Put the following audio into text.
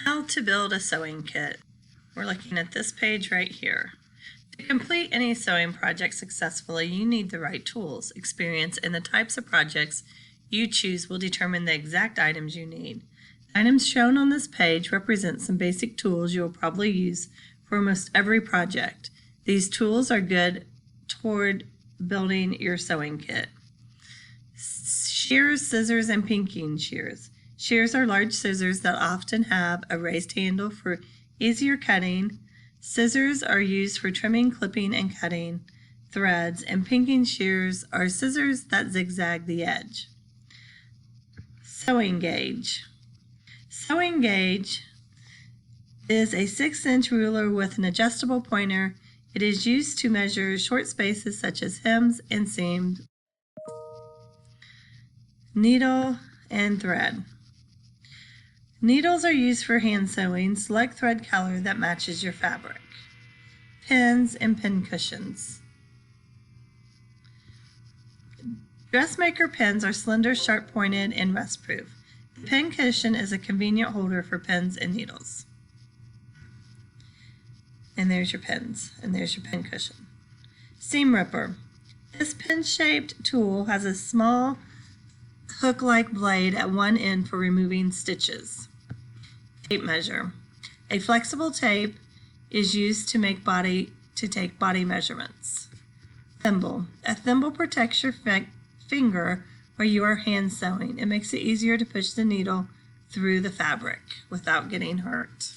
How to build a sewing kit. We're looking at this page right here. To complete any sewing project successfully, you need the right tools. Experience and the types of projects you choose will determine the exact items you need. The items shown on this page represent some basic tools you will probably use for almost every project. These tools are good toward building your sewing kit. Shears, scissors, and pinking shears. Shears are large scissors that often have a raised handle for easier cutting. Scissors are used for trimming, clipping, and cutting threads, and pinking shears are scissors that zigzag the edge. Sewing gauge. Sewing gauge is a 6-inch ruler with an adjustable pointer. It is used to measure short spaces such as hems and seams. Needle and thread. Needles are used for hand sewing. Select thread color that matches your fabric. Pins and pin cushions. Dressmaker pins are slender, sharp-pointed, and rust-proof. The pin cushion is a convenient holder for pins and needles. And there's your pins, and there's your pin cushion. Seam ripper. This pin-shaped tool has a small hook-like blade at one end for removing stitches. Tape measure. A flexible tape is used to take body measurements. Thimble. A thimble protects your finger where you are hand sewing. It makes it easier to push the needle through the fabric without getting hurt.